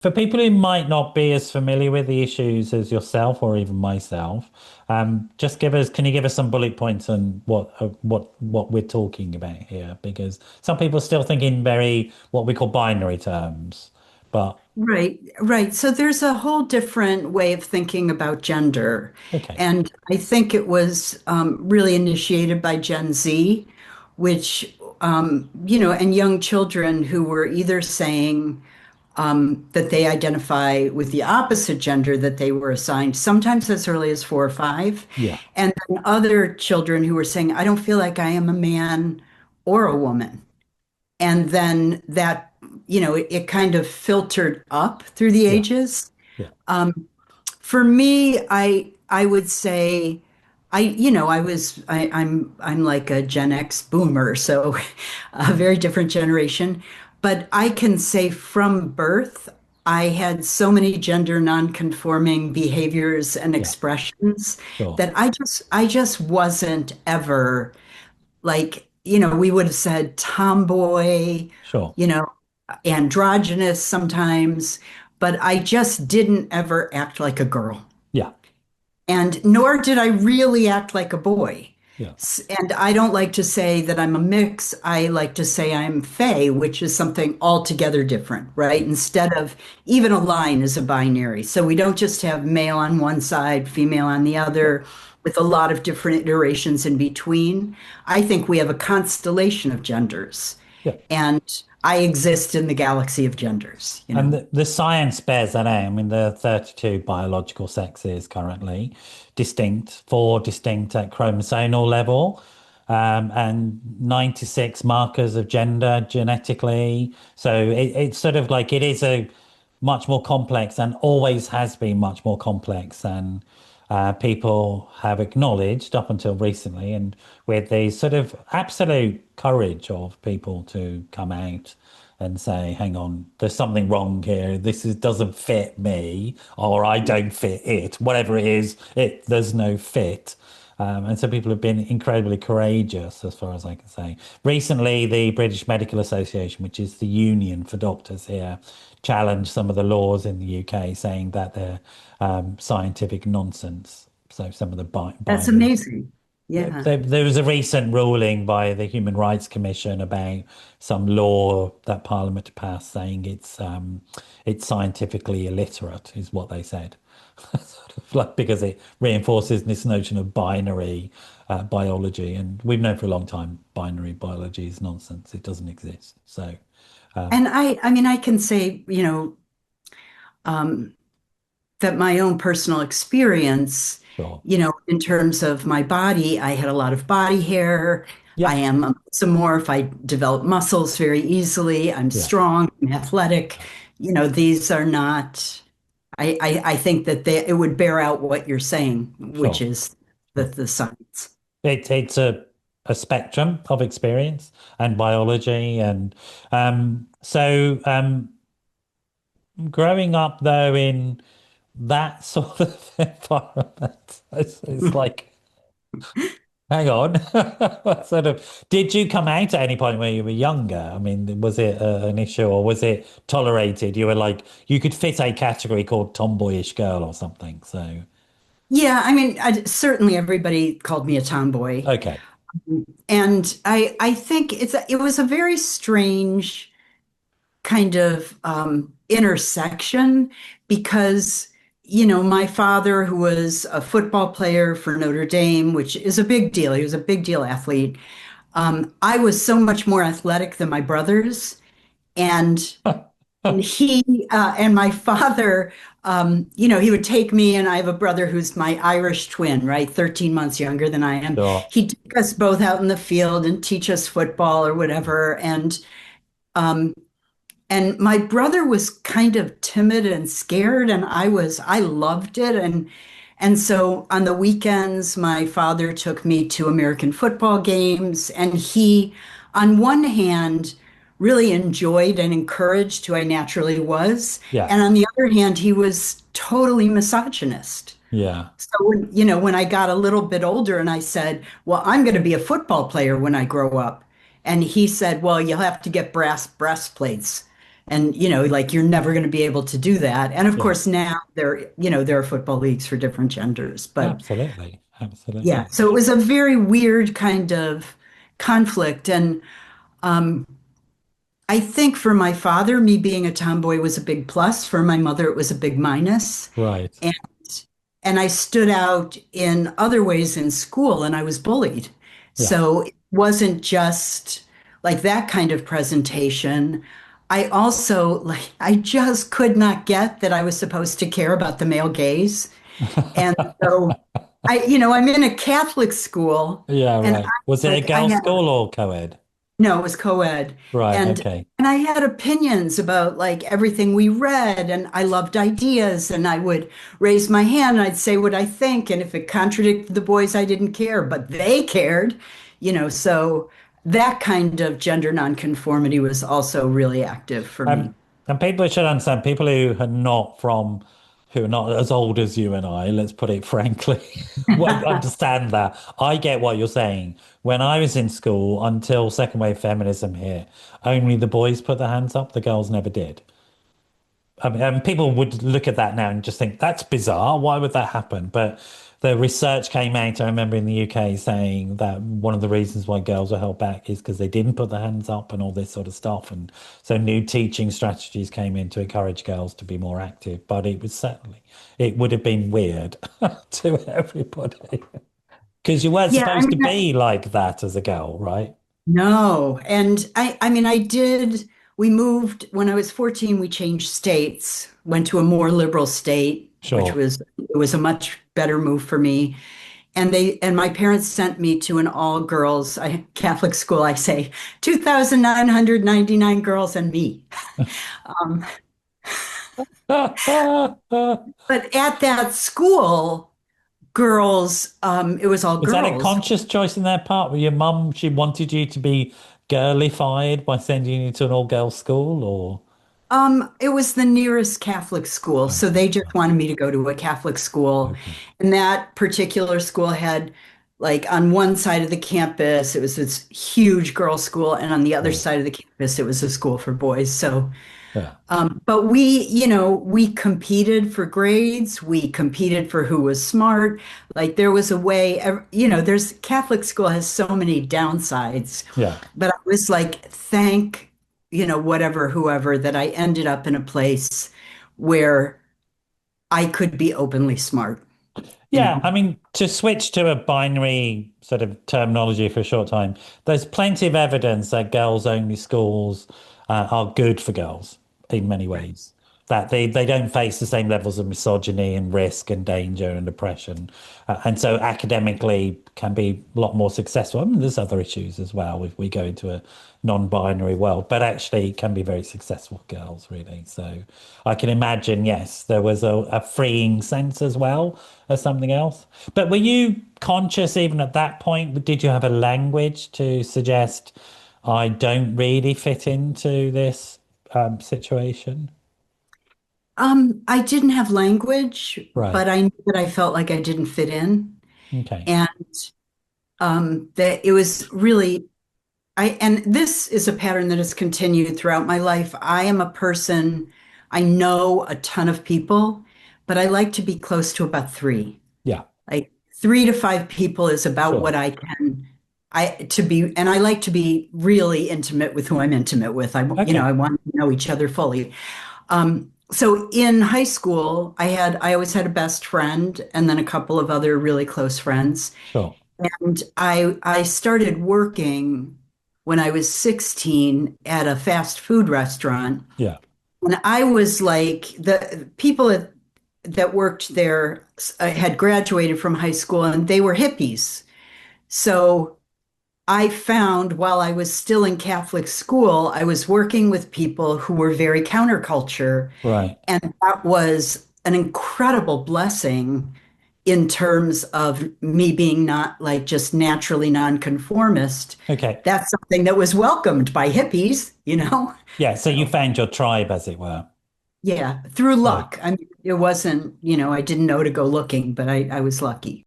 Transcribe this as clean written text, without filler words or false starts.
For people who might not be as familiar with the issues as yourself or even myself, just can you give us some bullet points on what we're talking about here? Because some people are still thinking very what we call binary terms, but Right, right. So there's a whole different way of thinking about gender. okay, And I think it was really initiated by Gen Z, which, and young children who were either saying that they identify with the opposite gender that they were assigned, sometimes as early as 4 or 5. yeah, And then other children who were saying, I don't feel like I am a man or a woman. And then that, it kind of filtered up through the yeah, ages. yeah, For me, I would say I'm like a Gen X boomer, so a very different generation. But I can say from birth, I had so many gender non-conforming behaviors and yeah, expressions sure, that I just wasn't ever like, we would have said tomboy, sure, you know, androgynous sometimes, but I just didn't ever act like a girl. yeah, And nor did I really act like a boy. yeah, And I don't like to say that I'm a mix. I like to say I'm fey, which is something altogether different, right? yeah, Instead of even a line is a binary. So we don't just have male on one side, female on the yeah, other, with a lot of different iterations in between. I think we have a constellation of genders. yeah. And I exist in the galaxy of genders, you And know. the science bears that out. I mean, there are 32 biological sexes currently, four distinct at chromosomal level, and 96 markers of gender genetically. So it's sort of like it is a much more complex and always has been much more complex than people have acknowledged up until recently. And with the sort of absolute courage of people to come out and say, hang on, there's something wrong here. Doesn't fit me, or I don't fit it. Whatever it is, there's no fit. And so people have been incredibly courageous, as far as I can say. Recently, the British Medical Association, which is the union for doctors here, challenged some of the laws in the UK, saying that they're scientific nonsense. So some of the That's binary. amazing. Yeah. There was a recent ruling by the Human Rights Commission about some law that Parliament passed saying it's scientifically illiterate, is what they said. Sort of like because it reinforces this notion of binary biology, and we've known for a long time binary biology is nonsense. It doesn't exist. So, um, And I mean, I can say, um, that my own personal experience, sure, in terms of my body, I had a lot of body hair. I yeah, am a mesomorph. I develop muscles very easily. I'm yeah, strong, I'm athletic. These are not, I think that it would bear out what you're saying, which sure, is sure. the science. It's a spectrum of experience and biology, and growing up though in that sort of environment, it's like, hang on, what sort of did you come out at any point when you were younger? I mean, was it an issue or was it tolerated? You were like you could fit a category called tomboyish girl or something. So Yeah, I mean, certainly everybody called me a tomboy. okay, And I think it was a very strange kind of intersection because, my father, who was a football player for Notre Dame, which is a big deal, he was a big deal athlete. I was so much more athletic than my brothers. And and my father, he would take me, and I have a brother who's my Irish twin, right? 13 months younger than I am. sure, He'd take us both out in the field and teach us football or whatever. Um, and my brother was kind of timid and scared, and I loved it. And so on the weekends, my father took me to American football games, and he, on one hand, really enjoyed and encouraged who I naturally was. yeah, And on the other hand, he was totally misogynist. yeah, So when I got a little bit older and I said, "Well, I'm going to be a football player when I grow up," and he said, "Well, you'll have to get brass breastplates." And, like you're never going to be able to do that. And of Yeah, course, now there are football leagues for different genders. But absolutely. yeah, Absolutely. so it was a very weird kind of conflict. And um, I think for my father, me being a tomboy was a big plus. For my mother, it was a big minus. Right. And and I stood out in other ways in school and I was bullied. Yeah. So it wasn't just like that kind of presentation. I also like I just could not get that I was supposed to care about the male gaze. And so I'm in a Catholic school Yeah, and right. Was it a I girls' had school or co-ed? no, it was co-ed. Right, And okay. and I had opinions about like everything we read and I loved ideas and I would raise my hand and I'd say what I think and if it contradicted the boys I didn't care, but they cared, so that kind of gender nonconformity was also really active for me. Um, and people should understand, people who are not as old as you and I, let's put it frankly, won't understand that. I get what you're saying. When I was in school, until second wave feminism hit, only the boys put their hands up, the girls never did. I mean, people would look at that now and just think that's bizarre. Why would that happen? But the research came out, I remember in the UK saying that one of the reasons why girls were held back is because they didn't put their hands up and all this sort of stuff. And so new teaching strategies came in to encourage girls to be more active. But it would have been weird to everybody because you weren't Yeah, I supposed to mean, be like that as a girl, right? no. And I mean, we moved when I was 14, we changed states, went to a more liberal state, which Sure. was a much better move for me. And my parents sent me to an all girls Catholic school. I say 2,999 girls and me. Um, but at that school, it was all Was that a girls. conscious choice on their part? Were your mum, she wanted you to be girlified by sending you to an all-girls school or? It was the nearest Catholic school, so Okay, they just wanted me to go to a Catholic school. okay. And that particular school had, like, on one side of the campus, it was this huge girls' school, and on the other Right. side of the campus, it was a school for boys. So, Yeah. but we competed for grades, we competed for who was smart. Like, there was a way, there's Catholic school has so many downsides, Yeah. but I was like, thank whatever, whoever, that I ended up in a place where I could be openly smart, you Yeah, know. I mean, to switch to a binary sort of terminology for a short time, there's plenty of evidence that girls-only schools are good for girls in many ways. That they don't face the same levels of misogyny and risk and danger and oppression, and so academically can be a lot more successful. I mean, there's other issues as well if we go into a non-binary world, but actually can be very successful for girls, really. So I can imagine, yes, there was a freeing sense as well as something else. But were you conscious even at that point? Did you have a language to suggest I don't really fit into this situation? I didn't have language, Right. but I knew that I felt like I didn't fit in. Okay. And that it was really and this is a pattern that has continued throughout my life. I am a person, I know a ton of people, but I like to be close to about three. Yeah. Like 3 to 5 people is about what Sure. I can and I like to be really intimate with who I'm intimate with. Okay. I want to know each other fully. So in high school, I always had a best friend and then a couple of other really close friends. Sure. And I started working when I was 16 at a fast food restaurant. Yeah. And I was like, the people that worked there had graduated from high school and they were hippies. So I found while I was still in Catholic school, I was working with people who were very counterculture. Right. And that was an incredible blessing in terms of me being not like just naturally nonconformist. Okay. That's something that was welcomed by hippies. Yeah. So you So, found your tribe, as it were. yeah, through Right. luck. I mean, it wasn't, I didn't know to go looking, but I was lucky.